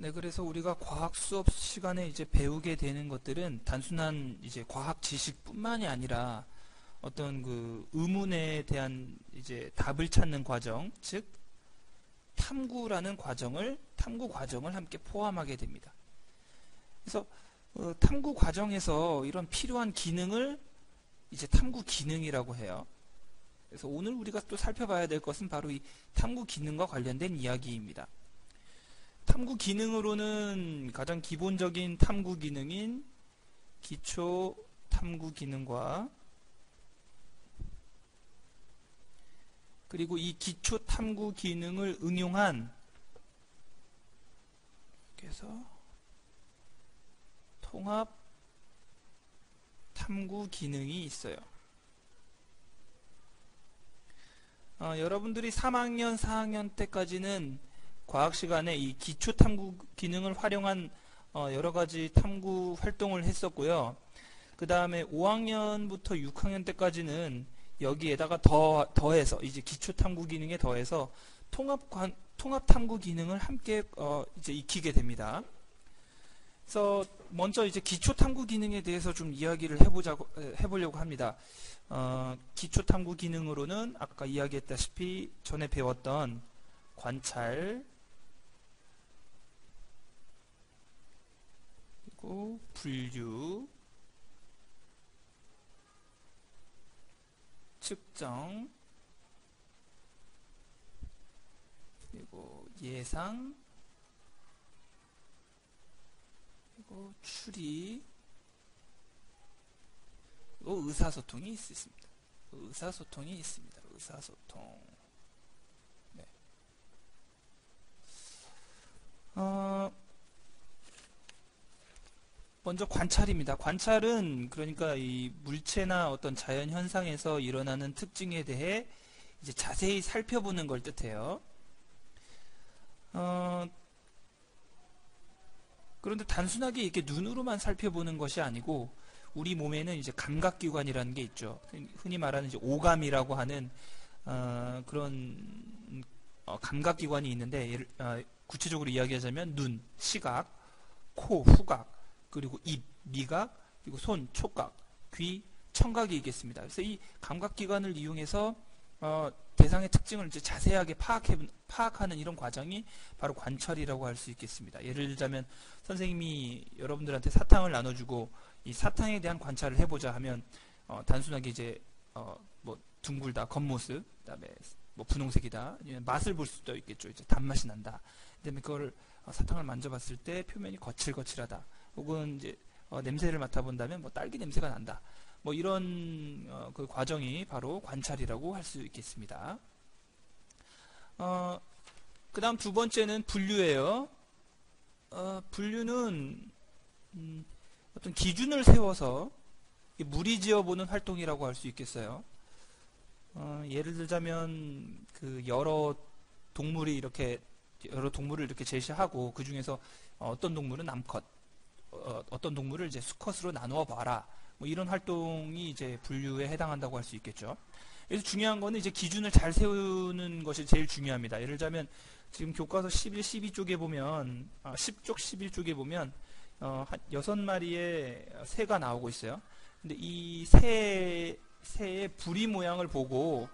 네, 그래서 우리가 과학 수업 시간에 이제 배우게 되는 것들은 단순한 이제 과학 지식뿐만이 아니라 어떤 그 의문에 대한 이제 답을 찾는 과정, 즉 탐구 과정을 함께 포함하게 됩니다. 그래서 탐구 과정에서 이런 필요한 기능을 이제 탐구 기능이라고 해요. 그래서 오늘 우리가 또 살펴봐야 될 것은 바로 이 탐구 기능과 관련된 이야기입니다. 탐구 기능으로는 가장 기본적인 탐구 기능인 기초 탐구 기능과 그리고 이 기초 탐구 기능을 응용한 그래서 통합 탐구 기능이 있어요. 여러분들이 3학년, 4학년 때까지는 과학 시간에 이 기초 탐구 기능을 활용한 여러 가지 탐구 활동을 했었고요. 그 다음에 5학년부터 6학년 때까지는 여기에다가 더해서 이제 기초 탐구 기능에 더해서 통합 탐구 기능을 함께 이제 익히게 됩니다. 그래서 먼저 이제 기초 탐구 기능에 대해서 좀 이야기를 해보려고 합니다. 기초 탐구 기능으로는 아까 이야기했다시피 전에 배웠던 관찰, 그리고 분류, 측정, 그리고 예상, 그리고 추리, 그리고 의사소통이 있습니다. 의사소통. 네. 먼저 관찰입니다. 관찰은 그러니까 이 물체나 어떤 자연 현상에서 일어나는 특징에 대해 이제 자세히 살펴보는 걸 뜻해요. 그런데 단순하게 이렇게 눈으로만 살펴보는 것이 아니고 우리 몸에는 이제 감각기관이라는 게 있죠. 흔히 말하는 이제 오감이라고 하는 그런 감각기관이 있는데 구체적으로 이야기하자면 눈, 시각, 코, 후각, 그리고 입, 미각, 그리고 손, 촉각, 귀, 청각이 있겠습니다. 그래서 이 감각기관을 이용해서 대상의 특징을 이제 자세하게 파악하는 이런 과정이 바로 관찰이라고 할 수 있겠습니다. 예를 들자면 선생님이 여러분들한테 사탕을 나눠주고 이 사탕에 대한 관찰을 해보자 하면 단순하게 이제 뭐 둥글다, 겉모습, 그다음에 뭐 분홍색이다, 아니면 맛을 볼 수도 있겠죠. 이제 단맛이 난다. 그다음에 그거를 사탕을 만져봤을 때 표면이 거칠거칠하다. 혹은 이제 냄새를 맡아본다면 뭐 딸기 냄새가 난다. 뭐 이런 그 과정이 바로 관찰이라고 할 수 있겠습니다. 그 다음 두 번째는 분류예요. 분류는 어떤 기준을 세워서 무리지어보는 활동이라고 할 수 있겠어요. 예를 들자면 그 여러 동물을 이렇게 제시하고 그 중에서 어떤 동물은 암컷, 어떤 동물을 이제 수컷으로 나누어 봐라. 뭐 이런 활동이 이제 분류에 해당한다고 할 수 있겠죠. 그래서 중요한 거는 이제 기준을 잘 세우는 것이 제일 중요합니다. 예를 들자면 지금 교과서 11, 12쪽에 보면 10쪽 11쪽에 보면 한 6마리의 새가 나오고 있어요. 근데 이 새의 부리 모양을 보고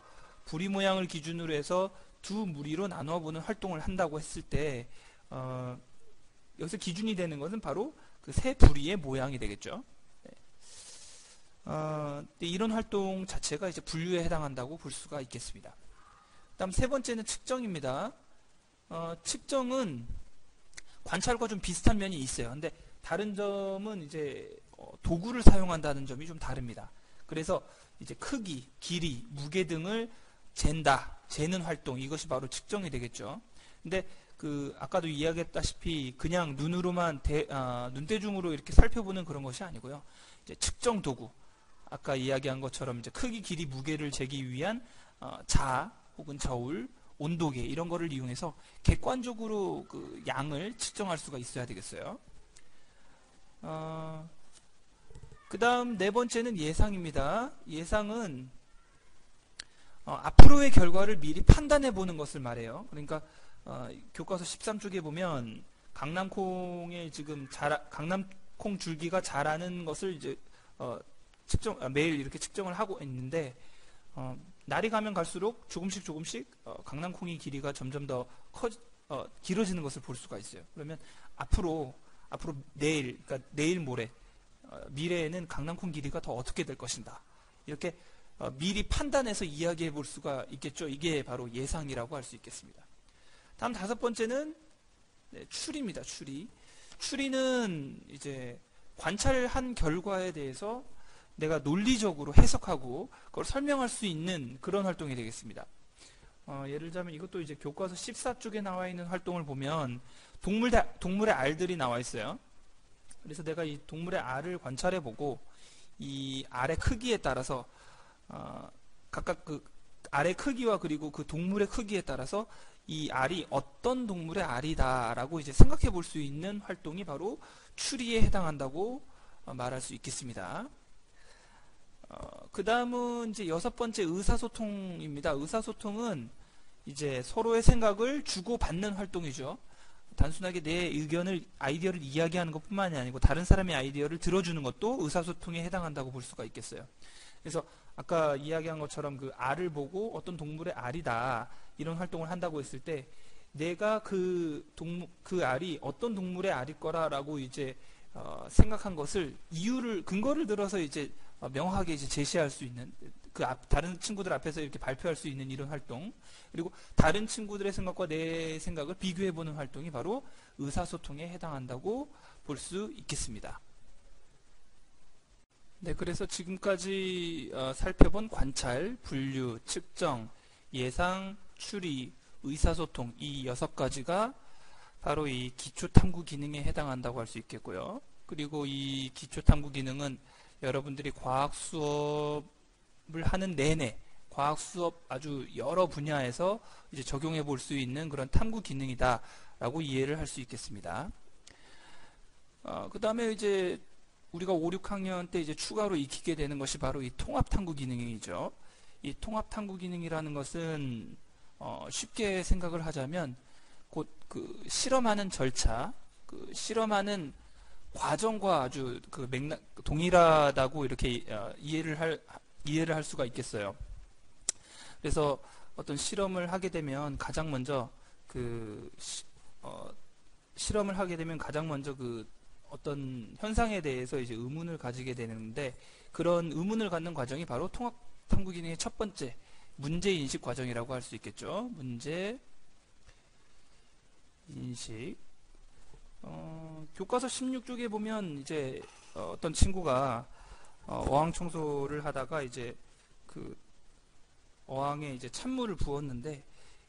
부리 모양을 기준으로 해서 두 무리로 나누어 보는 활동을 한다고 했을 때 여기서 기준이 되는 것은 바로 그 새 부리의 모양이 되겠죠. 이런 활동 자체가 이제 분류에 해당한다고 볼 수가 있겠습니다. 다음 세 번째는 측정입니다. 측정은 관찰과 좀 비슷한 면이 있어요. 근데 다른 점은 이제 도구를 사용한다는 점이 좀 다릅니다. 그래서 이제 크기, 길이, 무게 등을 재는 활동, 이것이 바로 측정이 되겠죠. 근데 그 아까도 이야기했다시피 그냥 눈으로만 눈대중으로 이렇게 살펴보는 그런 것이 아니고요. 이제 측정 도구, 아까 이야기한 것처럼 이제 크기, 길이, 무게를 재기 위한 자 혹은 저울, 온도계 이런 거를 이용해서 객관적으로 그 양을 측정할 수가 있어야 되겠어요. 그 다음 네 번째는 예상입니다. 예상은 앞으로의 결과를 미리 판단해 보는 것을 말해요. 그러니까 교과서 13쪽에 보면 강낭콩에 지금 강낭콩 줄기가 자라는 것을 이제 매일 이렇게 측정을 하고 있는데, 날이 가면 갈수록 조금씩 강낭콩의 길이가 점점 더 길어지는 것을 볼 수가 있어요. 그러면 앞으로 그러니까 내일 모레 미래에는 강낭콩 길이가 더 어떻게 될 것인가, 이렇게 미리 판단해서 이야기해 볼 수가 있겠죠. 이게 바로 예상이라고 할 수 있겠습니다. 다음 5번째는 추리입니다. 추리는 이제 관찰한 결과에 대해서 내가 논리적으로 해석하고 그걸 설명할 수 있는 그런 활동이 되겠습니다. 예를 들자면 이것도 이제 교과서 14쪽에 나와 있는 활동을 보면 동물의 알들이 나와 있어요. 그래서 내가 이 동물의 알을 관찰해 보고 이 알의 크기에 따라서 각각 그 알의 크기와 그리고 그 동물의 크기에 따라서 이 알이 어떤 동물의 알이다라고 이제 생각해 볼 수 있는 활동이 바로 추리에 해당한다고 말할 수 있겠습니다. 그 다음은 이제 6번째 의사소통입니다. 의사소통은 이제 서로의 생각을 주고받는 활동이죠. 단순하게 내 아이디어를 이야기하는 것뿐만이 아니고 다른 사람의 아이디어를 들어주는 것도 의사소통에 해당한다고 볼 수가 있겠어요. 그래서 아까 이야기한 것처럼 그 알을 보고 어떤 동물의 알이다 이런 활동을 한다고 했을 때 내가 그 알이 어떤 동물의 알일 거라라고 이제 생각한 것을 근거를 들어서 이제 명확하게 이제 제시할 수 있는, 다른 친구들 앞에서 이렇게 발표할 수 있는 이런 활동, 그리고 다른 친구들의 생각과 내 생각을 비교해보는 활동이 바로 의사소통에 해당한다고 볼 수 있겠습니다. 네, 그래서 지금까지 살펴본 관찰, 분류, 측정, 예상, 추리, 의사소통, 이 6가지가 바로 이 기초탐구 기능에 해당한다고 할 수 있겠고요. 그리고 이 기초탐구 기능은 여러분들이 과학 수업을 하는 내내 과학 수업 아주 여러 분야에서 이제 적용해 볼 수 있는 그런 탐구 기능이다라고 이해를 할 수 있겠습니다. 그 다음에 이제 우리가 5, 6학년 때 이제 추가로 익히게 되는 것이 바로 이 통합 탐구 기능이죠. 이 통합 탐구 기능이라는 것은 쉽게 생각을 하자면 곧 그 실험하는 절차, 그 실험하는 과정과 아주 그 동일하다고 이렇게 이해를 할 수가 있겠어요. 그래서 어떤 실험을 하게 되면 가장 먼저 그 어떤 현상에 대해서 이제 의문을 가지게 되는데, 그런 의문을 갖는 과정이 바로 통합 탐구 기능의 첫 번째 문제 인식 과정이라고 할 수 있겠죠. 문제 인식. 교과서 16쪽에 보면 이제 어떤 친구가 어항 청소를 하다가 이제 그 어항에 이제 찬물을 부었는데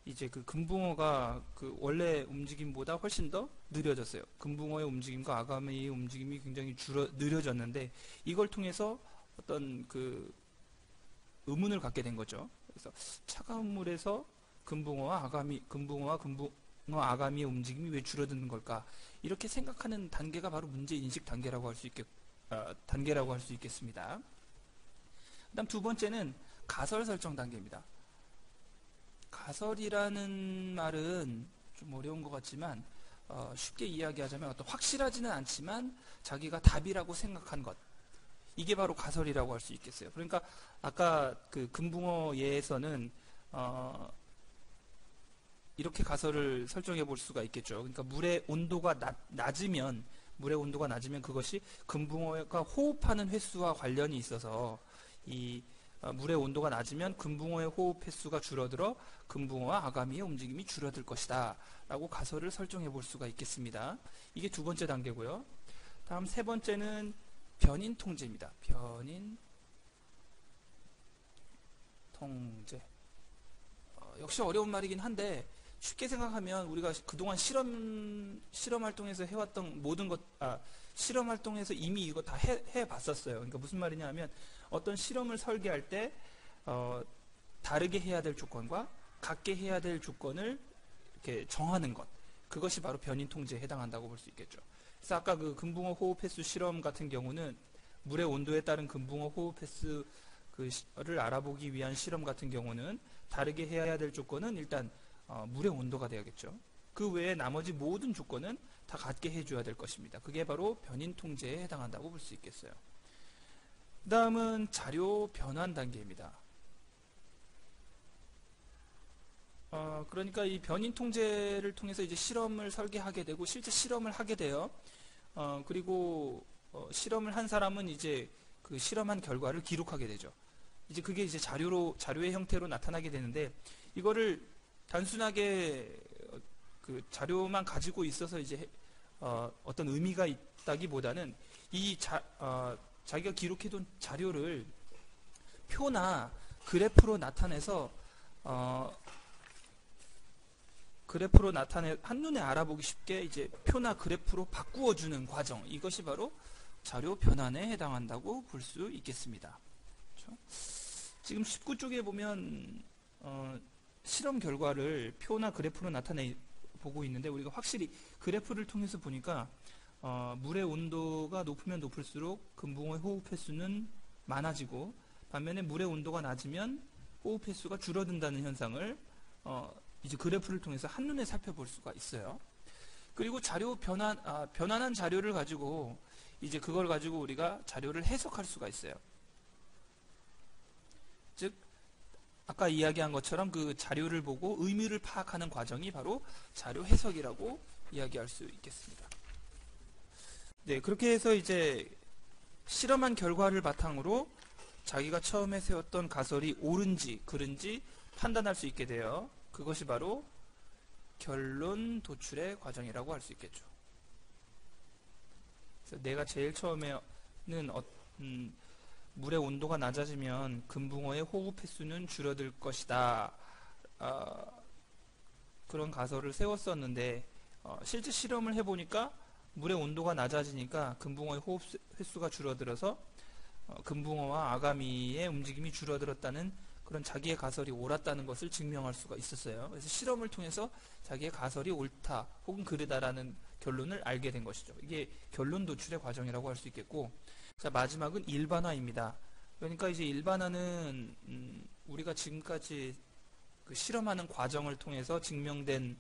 이제 그 금붕어가 그 원래 움직임보다 훨씬 더 느려졌어요. 금붕어의 움직임과 아가미의 움직임이 굉장히 느려졌는데 이걸 통해서 어떤 그 의문을 갖게 된 거죠. 그래서 차가운 물에서 금붕어와 아가미의 움직임이 왜 줄어드는 걸까? 이렇게 생각하는 단계가 바로 문제 인식 단계라고 할 수 있겠습니다. 그다음 2번째는 가설 설정 단계입니다. 가설이라는 말은 좀 어려운 것 같지만 쉽게 이야기하자면 어떤 확실하지는 않지만 자기가 답이라고 생각한 것, 이게 바로 가설이라고 할 수 있겠어요. 그러니까 아까 그 금붕어 예에서는 이렇게 가설을 설정해 볼 수가 있겠죠. 그러니까 물의 온도가 낮으면 그것이 금붕어가 호흡하는 횟수와 관련이 있어서 이 물의 온도가 낮으면 금붕어의 호흡 횟수가 줄어들어 금붕어와 아가미의 움직임이 줄어들 것이다 라고 가설을 설정해 볼 수가 있겠습니다. 이게 2번째 단계고요. 다음 3번째는 변인 통제입니다. 변인 통제. 역시 어려운 말이긴 한데 쉽게 생각하면 우리가 그동안 실험 활동에서 해왔던 실험 활동에서 이미 이거 다 해봤었어요. 그러니까 무슨 말이냐 하면 어떤 실험을 설계할 때 다르게 해야 될 조건과 같게 해야 될 조건을 이렇게 정하는 것, 그것이 바로 변인 통제에 해당한다고 볼 수 있겠죠. 그래서 아까 그 금붕어 호흡 횟수 실험 같은 경우는 물의 온도에 따른 금붕어 호흡 횟수를 알아보기 위한 실험 같은 경우는 다르게 해야 될 조건은 일단 물의 온도가 되어야겠죠. 그 외에 나머지 모든 조건은 다 갖게 해줘야 될 것입니다. 그게 바로 변인 통제에 해당한다고 볼 수 있겠어요. 그 다음은 자료 변환 단계입니다. 그러니까 이 변인 통제를 통해서 이제 실험을 설계하게 되고 실제 실험을 하게 돼요. 그리고 실험을 한 사람은 이제 그 실험한 결과를 기록하게 되죠. 이제 그게 이제 자료의 형태로 나타나게 되는데, 이거를 단순하게 그 자료만 가지고 있어서 이제 어떤 의미가 있다기보다는 이 자기가 기록해둔 자료를 표나 그래프로 나타내서 한눈에 알아보기 쉽게 이제 표나 그래프로 바꾸어주는 과정, 이것이 바로 자료 변환에 해당한다고 볼 수 있겠습니다. 그렇죠? 지금 19쪽에 보면 실험 결과를 표나 그래프로 보고 있는데, 우리가 확실히 그래프를 통해서 보니까 물의 온도가 높으면 높을수록 금붕어의 호흡 횟수는 많아지고, 반면에 물의 온도가 낮으면 호흡 횟수가 줄어든다는 현상을 이제 그래프를 통해서 한눈에 살펴볼 수가 있어요. 그리고 변환한 자료를 가지고 이제 그걸 가지고 우리가 자료를 해석할 수가 있어요. 즉 아까 이야기한 것처럼 그 자료를 보고 의미를 파악하는 과정이 바로 자료 해석이라고 이야기할 수 있겠습니다. 네, 그렇게 해서 이제 실험한 결과를 바탕으로 자기가 처음에 세웠던 가설이 옳은지 그른지 판단할 수 있게 돼요. 그것이 바로 결론 도출의 과정이라고 할 수 있겠죠. 그래서 내가 제일 처음에는 물의 온도가 낮아지면 금붕어의 호흡 횟수는 줄어들 것이다. 그런 가설을 세웠었는데 실제 실험을 해보니까 물의 온도가 낮아지니까 금붕어의 호흡 횟수가 줄어들어서 금붕어와 아가미의 움직임이 줄어들었다는 그런 자기의 가설이 옳았다는 것을 증명할 수가 있었어요. 그래서 실험을 통해서 자기의 가설이 옳다 혹은 그르다라는 결론을 알게 된 것이죠. 이게 결론 도출의 과정이라고 할 수 있겠고, 자, 마지막은 일반화입니다. 그러니까 이제 일반화는 우리가 지금까지 그 실험하는 과정을 통해서 증명된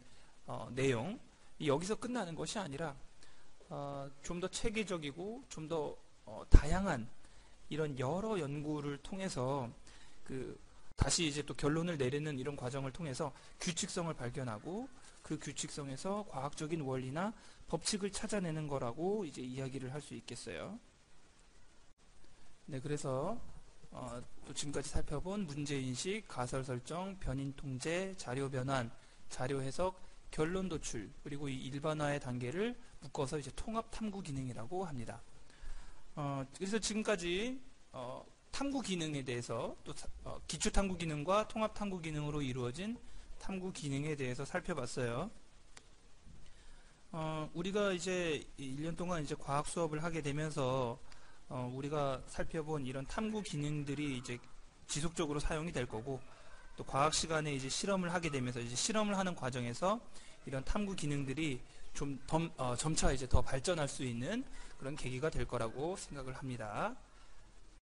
내용, 여기서 끝나는 것이 아니라 좀 더 체계적이고 좀 더 다양한 이런 여러 연구를 통해서 다시 이제 또 결론을 내리는 이런 과정을 통해서 규칙성을 발견하고 그 규칙성에서 과학적인 원리나 법칙을 찾아내는 거라고 이제 이야기를 할 수 있겠어요. 네, 그래서 또 지금까지 살펴본 문제인식, 가설 설정, 변인 통제, 자료 변환, 자료 해석, 결론 도출, 그리고 이 일반화의 단계를 묶어서 이제 통합 탐구 기능이라고 합니다. 그래서 지금까지 탐구 기능에 대해서 또 기초 탐구 기능과 통합 탐구 기능으로 이루어진 탐구 기능에 대해서 살펴봤어요. 우리가 이제 1년 동안 이제 과학 수업을 하게 되면서 우리가 살펴본 이런 탐구 기능들이 이제 지속적으로 사용이 될 거고, 또 과학 시간에 이제 실험을 하게 되면서 이제 실험을 하는 과정에서 이런 탐구 기능들이 점차 이제 더 발전할 수 있는 그런 계기가 될 거라고 생각을 합니다.